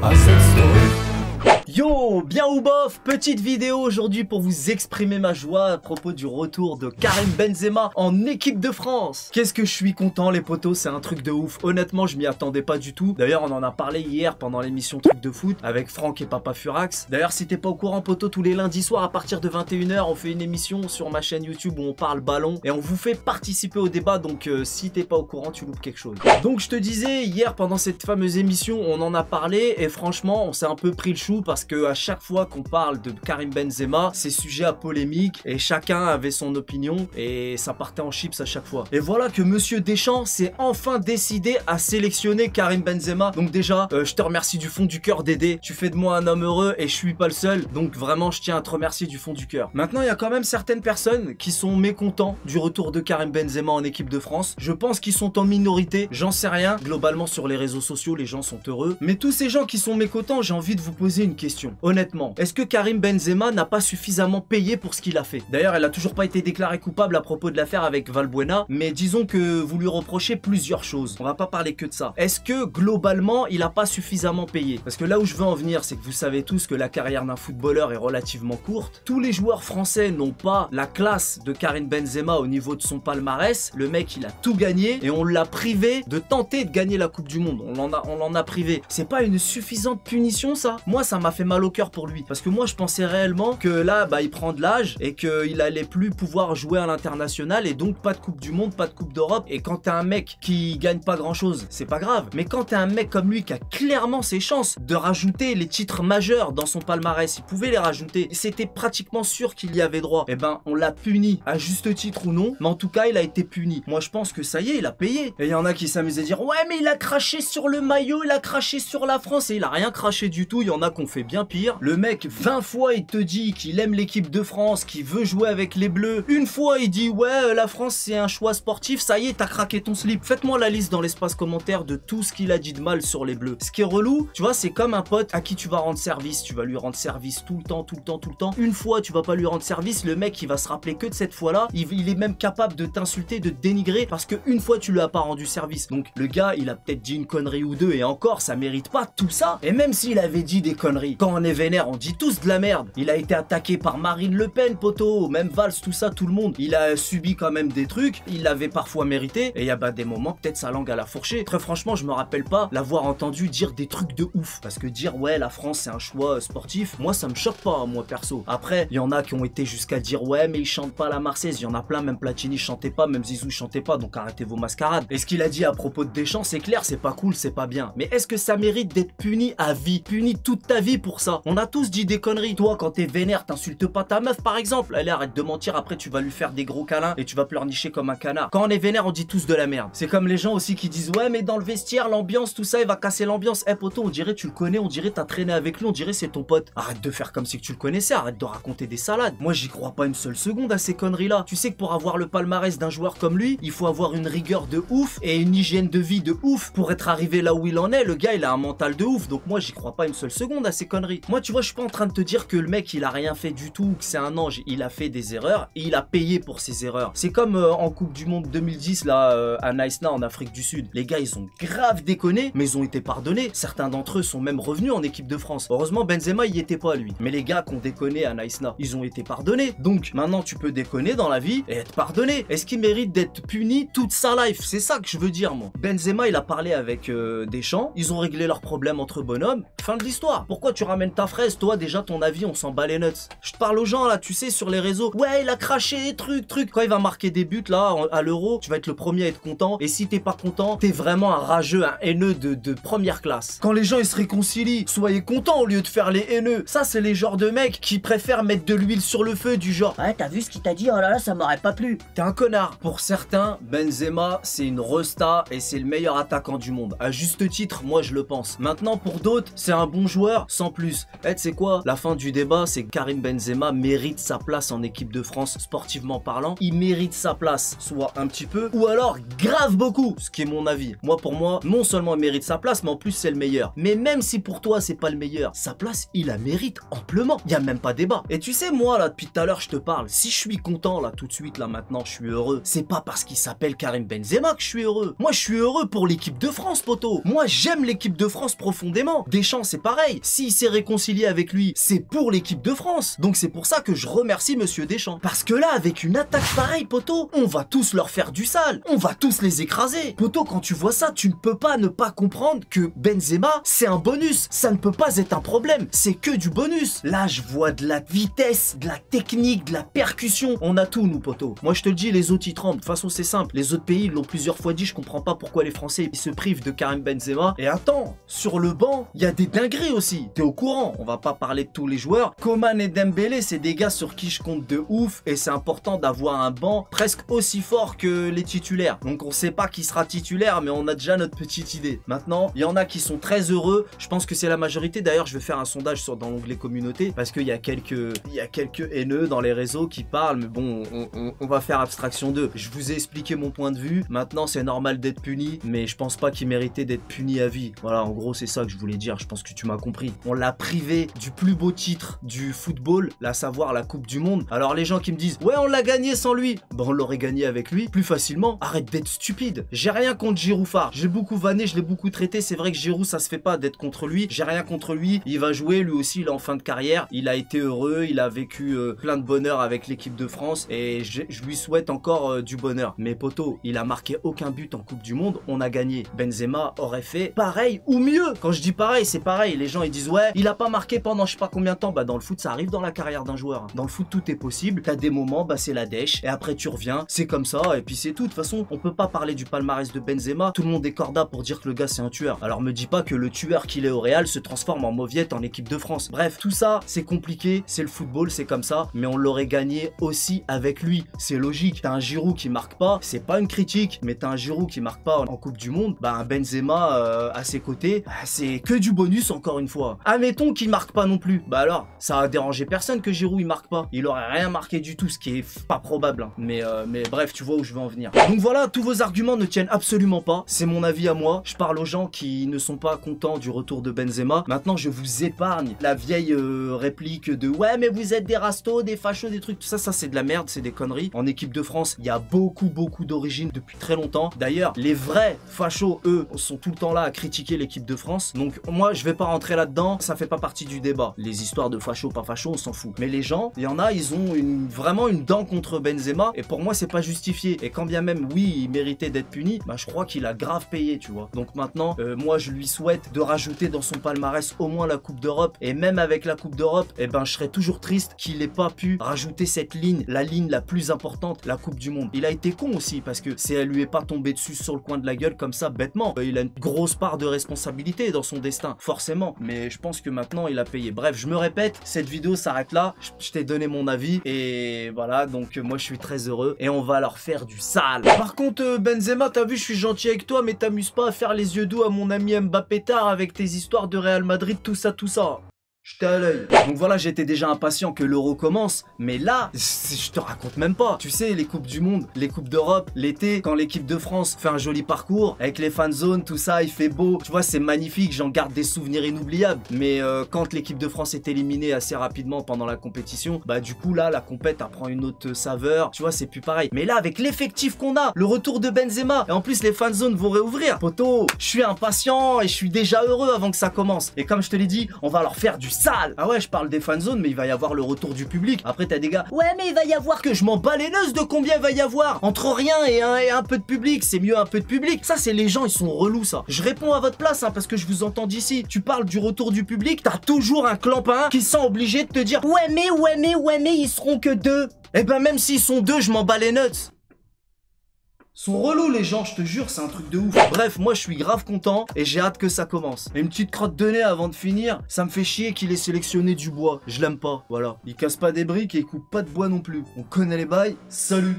à cette story. Yo, bien ou bof, petite vidéo aujourd'hui pour vous exprimer ma joie à propos du retour de Karim Benzema en équipe de France. Qu'est-ce que je suis content les potos, c'est un truc de ouf. Honnêtement, je m'y attendais pas du tout. D'ailleurs, on en a parlé hier pendant l'émission Truc de foot avec Franck et Papa Furax. D'ailleurs, si t'es pas au courant potos, tous les lundis soirs à partir de 21 h, on fait une émission sur ma chaîne YouTube où on parle ballon et on vous fait participer au débat. Donc si t'es pas au courant, tu loupes quelque chose. Donc je te disais, hier pendant cette fameuse émission, on en a parlé et franchement, on s'est un peu pris le chou parce que à chaque fois qu'on parle de Karim Benzema, c'est sujet à polémique et chacun avait son opinion et ça partait en chips à chaque fois. Et voilà que Monsieur Deschamps s'est enfin décidé à sélectionner Karim Benzema. Donc déjà, je te remercie du fond du cœur Dédé. Tu fais de moi un homme heureux et je suis pas le seul. Donc vraiment, je tiens à te remercier du fond du cœur. Maintenant, il y a quand même certaines personnes qui sont mécontents du retour de Karim Benzema en équipe de France. Je pense qu'ils sont en minorité. J'en sais rien. Globalement, sur les réseaux sociaux, les gens sont heureux. Mais tous ces gens qui sont mécontents, j'ai envie de vous poser une question. Honnêtement, est-ce que Karim Benzema n'a pas suffisamment payé pour ce qu'il a fait? D'ailleurs, elle a toujours pas été déclarée coupable à propos de l'affaire avec Valbuena, mais disons que vous lui reprochez plusieurs choses. On va pas parler que de ça. Est-ce que globalement, il a pas suffisamment payé? Parce que là où je veux en venir, c'est que vous savez tous que la carrière d'un footballeur est relativement courte. Tous les joueurs français n'ont pas la classe de Karim Benzema au niveau de son palmarès. Le mec, il a tout gagné et on l'a privé de tenter de gagner la Coupe du Monde. On l'en a privé. C'est pas une suffisante punition, ça? Moi, ça m'a fait mal au cœur pour lui, parce que moi je pensais réellement que là il prend de l'âge et qu'il allait plus pouvoir jouer à l'international et donc pas de coupe du monde, pas de coupe d'Europe. Et quand t'es un mec qui gagne pas grand chose, c'est pas grave, mais quand t'es un mec comme lui qui a clairement ses chances de rajouter les titres majeurs dans son palmarès, il pouvait les rajouter, c'était pratiquement sûr qu'il y avait droit, et ben on l'a puni, à juste titre ou non, mais en tout cas il a été puni. Moi je pense que ça y est, il a payé. Et il y en a qui s'amusent à dire ouais mais il a craché sur le maillot, il a craché sur la France, et il a rien craché du tout. Il y en a qu'on fait bien pire. Le mec 20 fois il te dit qu'il aime l'équipe de France, qu'il veut jouer avec les Bleus. Une fois il dit ouais la France c'est un choix sportif. Ça y est, t'as craqué ton slip. Faites-moi la liste dans l'espace commentaire de tout ce qu'il a dit de mal sur les Bleus. Ce qui est relou, tu vois, c'est comme un pote à qui tu vas rendre service. Tu vas lui rendre service tout le temps, tout le temps, tout le temps. Une fois tu vas pas lui rendre service, le mec il va se rappeler que de cette fois-là. Il est même capable de t'insulter, de te dénigrer parce que une fois tu lui as pas rendu service. Donc le gars il a peut-être dit une connerie ou deux et encore ça mérite pas tout ça. Et même s'il avait dit des conneries, quand on est vénère on dit tous de la merde. Il a été attaqué par Marine Le Pen, poteau, même Valls, tout ça, tout le monde. Il a subi quand même des trucs, il l'avait parfois mérité, et il y a des moments, peut-être sa langue à la fourchée. Très franchement, je me rappelle pas l'avoir entendu dire des trucs de ouf. Parce que dire, ouais, la France, c'est un choix sportif, moi, ça me choque pas, moi, perso. Après, il y en a qui ont été jusqu'à dire, ouais, mais il chante pas la Marseillaise. Il y en a plein, même Platini chantait pas, même Zizou chantait pas, donc arrêtez vos mascarades. Et ce qu'il a dit à propos de Deschamps, c'est clair, c'est pas cool, c'est pas bien. Mais est-ce que ça mérite d'être puni à vie? Puni toute ta vie pour ça? On a tous dit des conneries. Toi, quand t'es vénère, t'insultes pas ta meuf par exemple. Allez, arrête de mentir, après tu vas lui faire des gros câlins et tu vas pleurnicher comme un canard. Quand on est vénère, on dit tous de la merde. C'est comme les gens aussi qui disent ouais mais dans le vestiaire, l'ambiance, tout ça, il va casser l'ambiance. Eh poto, on dirait tu le connais, on dirait t'as traîné avec lui, on dirait c'est ton pote. Arrête de faire comme si tu le connaissais, arrête de raconter des salades. Moi j'y crois pas une seule seconde à ces conneries là. Tu sais que pour avoir le palmarès d'un joueur comme lui, il faut avoir une rigueur de ouf et une hygiène de vie de ouf pour être arrivé là où il en est. Le gars il a un mental de ouf, donc moi j'y crois pas une seule seconde à ces conneries. Moi tu vois, je suis pas en train de te dire que le mec il a rien fait du tout, que c'est un ange. Il a fait des erreurs et il a payé pour ses erreurs. C'est comme en Coupe du Monde 2010 là à Naïsna en Afrique du Sud. Les gars ils ont grave déconné mais ils ont été pardonnés. Certains d'entre eux sont même revenus en équipe de France. Heureusement Benzema il y était pas lui. Mais les gars qui ont déconné à Naïsna, ils ont été pardonnés. Donc maintenant tu peux déconner dans la vie et être pardonné. Est-ce qu'il mérite d'être puni toute sa life? C'est ça que je veux dire moi. Benzema il a parlé avec Deschamps. Ils ont réglé leurs problèmes entre bonhommes. Fin de l'histoire. Pourquoi tu ramènes ta fraise? Toi déjà ton avis on s'en bat les nuts. Je te parle aux gens là, tu sais, sur les réseaux. Ouais, il a craché, truc. Quand il va marquer des buts là, à l'Euro, tu vas être le premier à être content. Et si t'es pas content, t'es vraiment un rageux, un haineux de première classe. Quand les gens ils se réconcilient, soyez contents au lieu de faire les haineux. Ça, c'est les genres de mecs qui préfèrent mettre de l'huile sur le feu, du genre ouais, t'as vu ce qu'il t'a dit? Oh là là, ça m'aurait pas plu. T'es un connard. Pour certains, Benzema, c'est une resta et c'est le meilleur attaquant du monde. À juste titre, moi je le pense. Maintenant, pour d'autres, c'est un bon joueur sans plus. Tu sais quoi? La fin du débat, c'est que Karim Benzema mérite sa place en équipe de France, sportivement parlant. Il mérite sa place, soit un petit peu, ou alors grave beaucoup, ce qui est mon avis. Moi, pour moi, non seulement il mérite sa place, mais en plus c'est le meilleur. Mais même si pour toi c'est pas le meilleur, sa place, il la mérite amplement. Il y a même pas débat. Et tu sais, moi là, depuis tout à l'heure, je te parle. Si je suis content là, tout de suite, là maintenant, je suis heureux. C'est pas parce qu'il s'appelle Karim Benzema que je suis heureux. Moi, je suis heureux pour l'équipe de France, poto. Moi, j'aime l'équipe de France profondément. Deschamps, c'est pareil. S'il s'est réconcilié avec lui, c'est pour l'équipe de France. Donc c'est pour ça que je remercie Monsieur Deschamps. Parce que là, avec une attaque pareille, poto, on va tous leur faire du sale. On va tous les écraser. Poto, quand tu vois ça, tu ne peux pas ne pas comprendre que Benzema, c'est un bonus. Ça ne peut pas être un problème. C'est que du bonus. Là, je vois de la vitesse, de la technique, de la percussion. On a tout, nous, poto. Moi, je te le dis, les autres, ils tremblent. De toute façon, c'est simple. Les autres pays, ils l'ont plusieurs fois dit. Je comprends pas pourquoi les Français, ils se privent de Karim Benzema. Et attends, sur le banc, il y a des dingueries aussi. T'es au courant. On va pas parler de tous les joueurs. Coman et Dembélé, c'est des gars sur qui je compte de ouf. Et c'est important d'avoir un banc presque aussi fort que les titulaires. Donc, on sait pas qui sera titulaire, mais on a déjà notre petite idée. Maintenant, il y en a qui sont très heureux. Je pense que c'est la majorité. D'ailleurs, je vais faire un sondage dans l'onglet communauté parce qu'il y a quelques haineux dans les réseaux qui parlent. Mais bon, on va faire abstraction d'eux. Je vous ai expliqué mon point de vue. Maintenant, c'est normal d'être puni, mais je pense pas qu'il méritait d'être puni à vie. Voilà, en gros, c'est ça que je voulais dire. Je pense que tu m'as compris. On l'a privé du plus beau titre du football, à savoir la Coupe du Monde. Alors, les gens qui me disent, ouais, on l'a gagné sans lui. Ben, on l'aurait gagné avec lui plus facilement. Arrête d'être stupide. J'ai rien contre Giroud Phare. J'ai beaucoup vanné, je l'ai beaucoup traité. C'est vrai que Giroud, ça se fait pas d'être contre lui. J'ai rien contre lui. Il va jouer. Lui aussi, il est en fin de carrière. Il a été heureux. Il a vécu plein de bonheur avec l'équipe de France. Et je lui souhaite encore du bonheur. Mais poto, il a marqué aucun but en Coupe du Monde. On a gagné. Benzema aurait fait pareil ou mieux. Quand je dis pareil, c'est pareil. Les gens, ils disent, ouais, il a pas marqué pendant je sais pas combien de temps. Bah, dans le foot, ça arrive dans la carrière d'un joueur. Dans le foot, tout est possible. T'as des moments, bah, c'est la dèche. Et après, tu reviens. C'est comme ça. Et puis, c'est tout. De toute façon, on peut pas parler du palmarès de Benzema. Tout le monde est corda pour dire que le gars, c'est un tueur. Alors, me dis pas que le tueur qu'il est au Real se transforme en mauviette en équipe de France. Bref, tout ça, c'est compliqué. C'est le football, c'est comme ça. Mais on l'aurait gagné aussi avec lui. C'est logique. T'as un Giroud qui marque pas. C'est pas une critique. Mais t'as un Giroud qui marque pas en Coupe du Monde. Bah, un Benzema à ses côtés, bah, c'est que du bonus encore une fois. Admettons qu'il marque pas non plus. Bah alors, ça a dérangé personne que Giroud il marque pas. Il aurait rien marqué du tout, ce qui est pas probable. Hein. Mais bref, tu vois où je veux en venir. Donc voilà, tous vos arguments ne tiennent absolument pas. C'est mon avis à moi. Je parle aux gens qui ne sont pas contents du retour de Benzema. Maintenant, je vous épargne la vieille réplique de ouais, mais vous êtes des rastos, des fachos, des trucs. Tout ça, c'est de la merde, c'est des conneries. En équipe de France, il y a beaucoup d'origines depuis très longtemps. D'ailleurs, les vrais fachos, eux, sont tout le temps là à critiquer l'équipe de France. Donc moi, je vais pas rentrer là-dedans. Ça fait pas partie du débat. Les histoires de fachos, pas fachos, on s'en fout. Mais les gens, il y en a, ils ont vraiment une dent contre Benzema. Et pour moi, c'est pas justifié. Et quand bien même, oui, il méritait d'être puni, bah je crois qu'il a grave payé, tu vois. Donc maintenant, moi, je lui souhaite de rajouter dans son palmarès au moins la Coupe d'Europe. Et même avec la Coupe d'Europe, eh ben, je serais toujours triste qu'il ait pas pu rajouter cette ligne, la ligne la plus importante, la Coupe du Monde. Il a été con aussi parce que si elle lui est pas tombée dessus sur le coin de la gueule comme ça, bêtement, il a une grosse part de responsabilité dans son destin, forcément. Mais je pense que maintenant, il a payé. Bref, je me répète, cette vidéo s'arrête là. Je t'ai donné mon avis et voilà. Donc moi, je suis très heureux et on va leur faire du sale. Par contre, Benzema, t'as vu, je suis gentil avec toi, mais t'amuses pas à faire les yeux doux à mon ami Mbappé tard avec tes histoires de Real Madrid, tout ça, tout ça. J'étais à l'œil. Donc voilà, j'étais déjà impatient que l'Euro commence. Mais là, je te raconte même pas. Tu sais, les Coupes du Monde, les Coupes d'Europe, l'été, quand l'équipe de France fait un joli parcours, avec les fan zones, tout ça, il fait beau. Tu vois, c'est magnifique, j'en garde des souvenirs inoubliables. Mais quand l'équipe de France est éliminée assez rapidement pendant la compétition, bah du coup là, la compète prend une autre saveur. Tu vois, c'est plus pareil. Mais là, avec l'effectif qu'on a, le retour de Benzema, et en plus les fan zones vont réouvrir. Poto, je suis impatient et je suis déjà heureux avant que ça commence. Et comme je te l'ai dit, on va leur faire du sale. Ah ouais, je parle des fanzones, mais il va y avoir le retour du public. Après, t'as des gars, ouais, mais il va y avoir que je m'en bats les neuses de combien il va y avoir. Entre rien et un peu de public, c'est mieux un peu de public. Ça, c'est les gens, ils sont relous, ça. Je réponds à votre place, hein, parce que je vous entends d'ici. Tu parles du retour du public, t'as toujours un clampin qui sent obligé de te dire, ouais, mais, ils seront que 2. Eh ben, même s'ils sont 2, je m'en bats les nuts. Sont relous les gens, je te jure, c'est un truc de ouf. Bref, moi je suis grave content et j'ai hâte que ça commence. Et une petite crotte de nez avant de finir, ça me fait chier qu'il ait sélectionné du bois. Je l'aime pas, voilà. Il casse pas des briques et il coupe pas de bois non plus. On connaît les bails, salut.